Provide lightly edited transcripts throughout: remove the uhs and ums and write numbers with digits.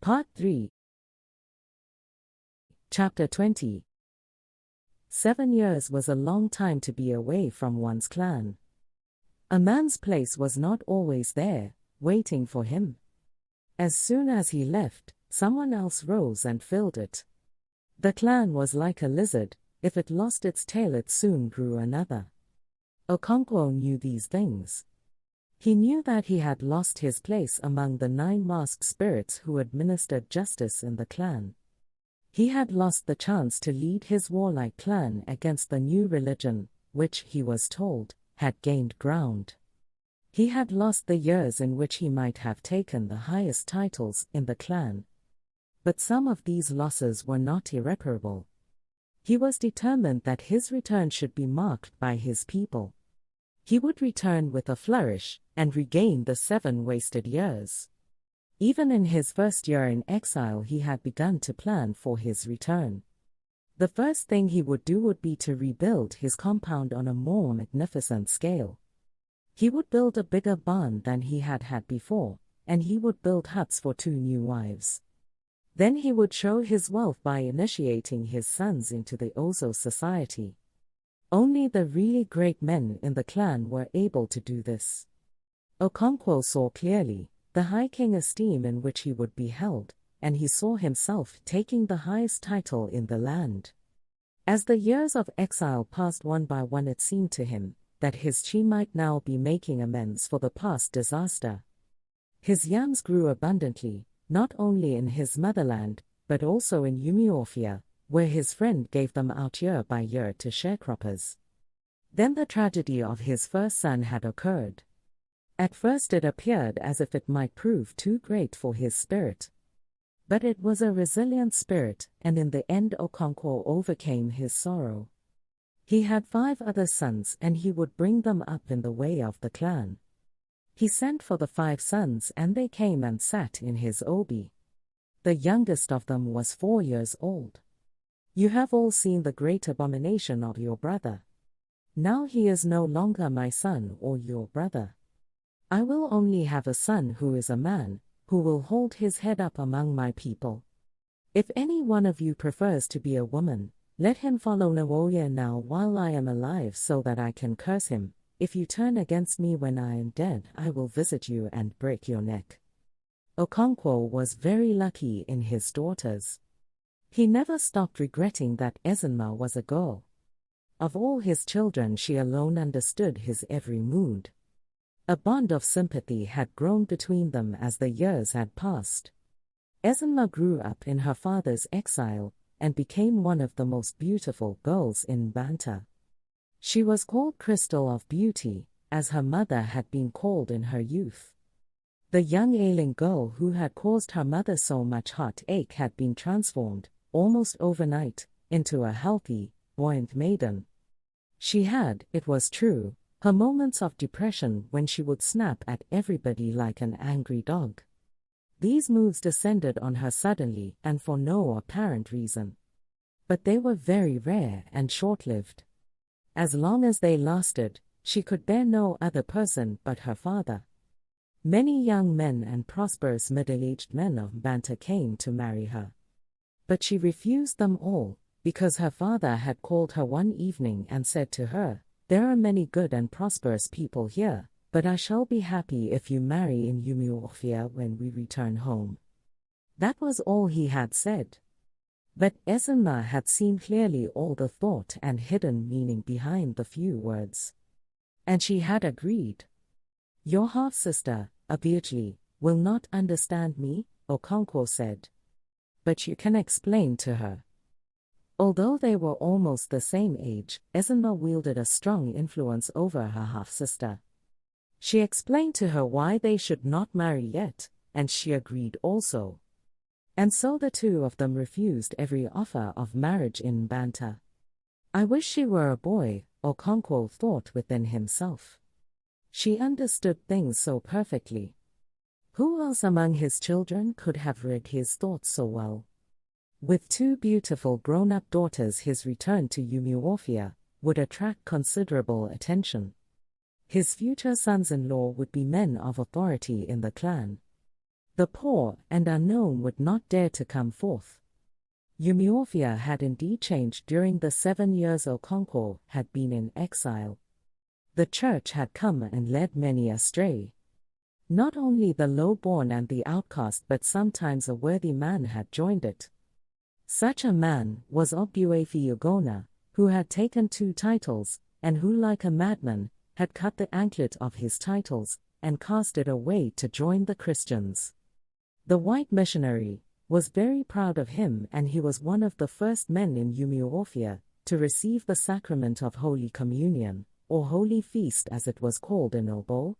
Part 3. Chapter 20. 7 years was a long time to be away from one's clan. A man's place was not always there, waiting for him. As soon as he left, someone else rose and filled it. The clan was like a lizard; if it lost its tail it soon grew another. Okonkwo knew these things. He knew that he had lost his place among the 9 masked spirits who administered justice in the clan. He had lost the chance to lead his warlike clan against the new religion, which, he was told, had gained ground. He had lost the years in which he might have taken the highest titles in the clan. But some of these losses were not irreparable. He was determined that his return should be marked by his people. He would return with a flourish and regain the 7 wasted years. Even in his first year in exile he had begun to plan for his return. The first thing he would do would be to rebuild his compound on a more magnificent scale. He would build a bigger barn than he had had before, and he would build huts for 2 new wives. Then he would show his wealth by initiating his sons into the Ozo society. Only the really great men in the clan were able to do this. Okonkwo saw clearly the high king esteem in which he would be held, and he saw himself taking the highest title in the land. As the years of exile passed one by one, it seemed to him that his chi might now be making amends for the past disaster. His yams grew abundantly, not only in his motherland, but also in Umuofia, where his friend gave them out year by year to sharecroppers. Then the tragedy of his first son had occurred. At first it appeared as if it might prove too great for his spirit. But it was a resilient spirit, and in the end Okonkwo overcame his sorrow. He had 5 other sons, and he would bring them up in the way of the clan. He sent for the 5 sons, and they came and sat in his obi. The youngest of them was 4 years old. "You have all seen the great abomination of your brother. Now he is no longer my son or your brother. I will only have a son who is a man, who will hold his head up among my people. If any one of you prefers to be a woman, let him follow Nawoya now while I am alive so that I can curse him. If you turn against me when I am dead, I will visit you and break your neck." Okonkwo was very lucky in his daughters. He never stopped regretting that Ezinma was a girl. Of all his children, she alone understood his every mood. A bond of sympathy had grown between them as the years had passed. Ezinma grew up in her father's exile and became one of the most beautiful girls in Banta. She was called Crystal of Beauty, as her mother had been called in her youth. The young ailing girl who had caused her mother so much heartache had been transformed, almost overnight, into a healthy, buoyant maiden. She had, it was true, her moments of depression when she would snap at everybody like an angry dog. These moods descended on her suddenly and for no apparent reason. But they were very rare and short-lived. As long as they lasted, she could bear no other person but her father. Many young men and prosperous middle-aged men of Banta came to marry her. But she refused them all, because her father had called her one evening and said to her, "There are many good and prosperous people here, but I shall be happy if you marry in Umuofia when we return home." That was all he had said. But Ezinma had seen clearly all the thought and hidden meaning behind the few words. And she had agreed. "Your half-sister, Abiojli, will not understand me," Okonkwo said. "But you can explain to her." Although they were almost the same age, Ezinma wielded a strong influence over her half-sister. She explained to her why they should not marry yet, and she agreed also. And so the 2 of them refused every offer of marriage in Banta. "I wish she were a boy," Okonkwo thought within himself. She understood things so perfectly. Who else among his children could have read his thoughts so well? With 2 beautiful grown-up daughters, his return to Umuofia would attract considerable attention. His future sons-in-law would be men of authority in the clan. The poor and unknown would not dare to come forth. Umuofia had indeed changed during the 7 years Okonkwo had been in exile. The church had come and led many astray. Not only the low-born and the outcast, but sometimes a worthy man had joined it. Such a man was Obuefi Ugonna, who had taken 2 titles, and who, like a madman, had cut the anklet of his titles, and cast it away to join the Christians. The white missionary was very proud of him, and he was one of the first men in Umuofia to receive the sacrament of Holy Communion, or Holy Feast as it was called in Igbo.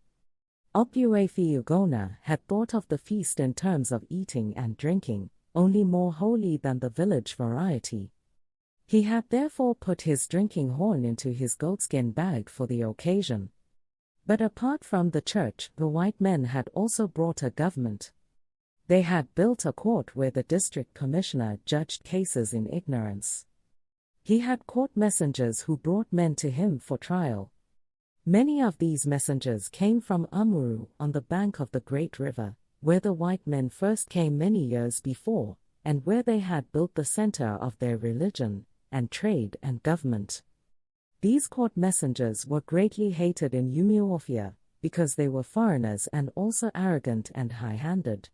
Obuefi Ugonna had thought of the feast in terms of eating and drinking, only more holy than the village variety. He had therefore put his drinking horn into his goatskin bag for the occasion. But apart from the church, the white men had also brought a government. They had built a court where the district commissioner judged cases in ignorance. He had court messengers who brought men to him for trial. Many of these messengers came from Amuru on the bank of the great river, where the white men first came many years before, and where they had built the center of their religion, and trade and government. These court messengers were greatly hated in Umuofia, because they were foreigners and also arrogant and high-handed.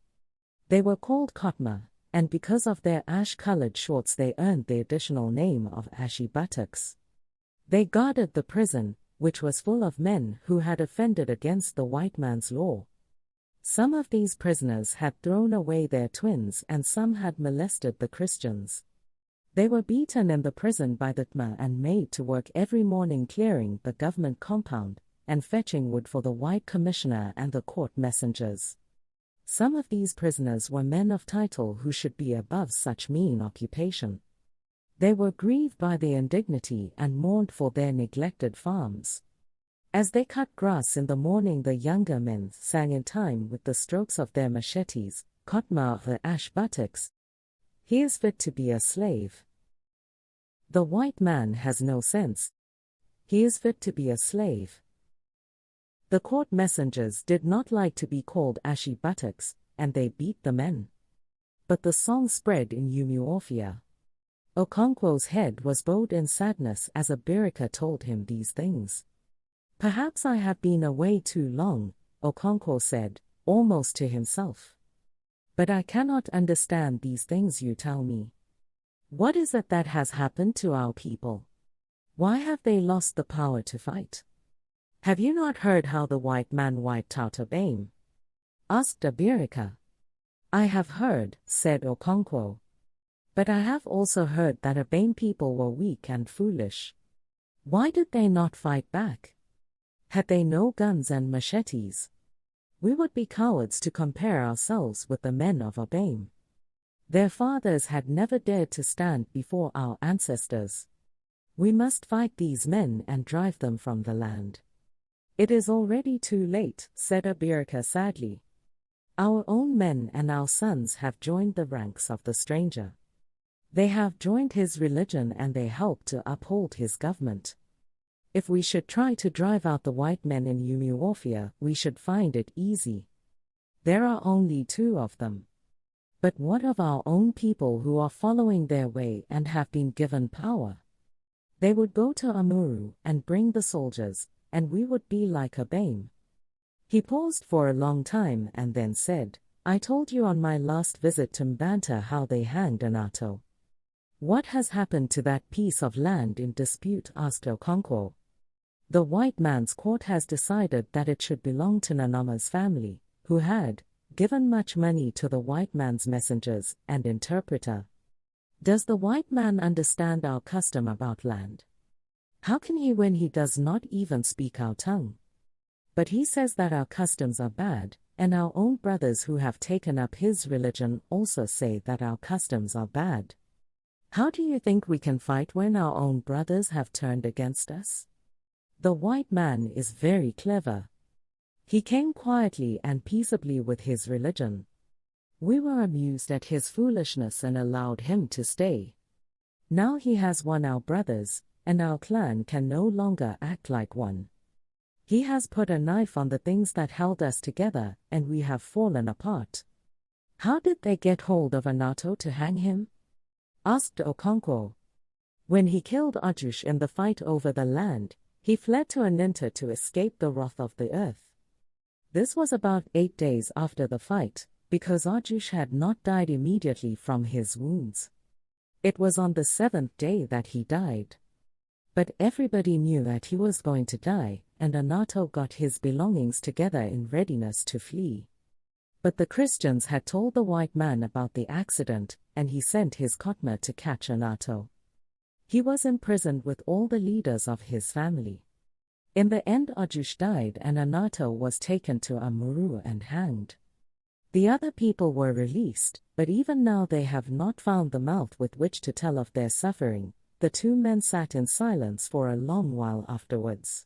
They were called Kotma, and because of their ash-colored shorts they earned the additional name of ashy buttocks. They guarded the prison, which was full of men who had offended against the white man's law. Some of these prisoners had thrown away their twins, and some had molested the Christians. They were beaten in the prison by the Tma and made to work every morning clearing the government compound, and fetching wood for the white commissioner and the court messengers. Some of these prisoners were men of title who should be above such mean occupation. They were grieved by the indignity and mourned for their neglected farms. As they cut grass in the morning, the younger men sang in time with the strokes of their machetes, Kotma of the ash buttocks. He is fit to be a slave. The white man has no sense. He is fit to be a slave. The court messengers did not like to be called ashy buttocks, and they beat the men. But the song spread in Umuofia. Okonkwo's head was bowed in sadness as Abirika told him these things. "Perhaps I have been away too long," Okonkwo said, almost to himself. "But I cannot understand these things you tell me. What is it that has happened to our people? Why have they lost the power to fight? Have you not heard how the white man wiped out Abame?" asked Abirika. "I have heard," said Okonkwo. "But I have also heard that Abame people were weak and foolish. Why did they not fight back? Had they no guns and machetes? We would be cowards to compare ourselves with the men of Abame. Their fathers had never dared to stand before our ancestors. We must fight these men and drive them from the land." "It is already too late," said Abirika sadly. "Our own men and our sons have joined the ranks of the stranger. They have joined his religion and they help to uphold his government. If we should try to drive out the white men in Umuofia, we should find it easy. There are only 2 of them. But what of our own people who are following their way and have been given power? They would go to Amuru and bring the soldiers, and we would be like Abame." He paused for a long time and then said, "I told you on my last visit to Mbanta how they hanged Anato." "What has happened to that piece of land in dispute?" asked Okonkwo. "The white man's court has decided that it should belong to Nanama's family, who had given much money to the white man's messengers and interpreter. Does the white man understand our custom about land? How can he when he does not even speak our tongue? But he says that our customs are bad, and our own brothers who have taken up his religion also say that our customs are bad. How do you think we can fight when our own brothers have turned against us? The white man is very clever. He came quietly and peaceably with his religion. We were amused at his foolishness and allowed him to stay. Now he has won our brothers, and our clan can no longer act like one. He has put a knife on the things that held us together, and we have fallen apart. How did they get hold of Anato to hang him? Asked Okonkwo. When he killed Ajush in the fight over the land, he fled to Aninta to escape the wrath of the earth. This was about 8 days after the fight, because Ajush had not died immediately from his wounds. It was on the 7th day that he died. But everybody knew that he was going to die, and Anato got his belongings together in readiness to flee. But the Christians had told the white man about the accident, and he sent his Kotma to catch Anato. He was imprisoned with all the leaders of his family. In the end, Ajush died and Anato was taken to Amuru and hanged. The other people were released, but even now they have not found the mouth with which to tell of their suffering. The two men sat in silence for a long while afterwards.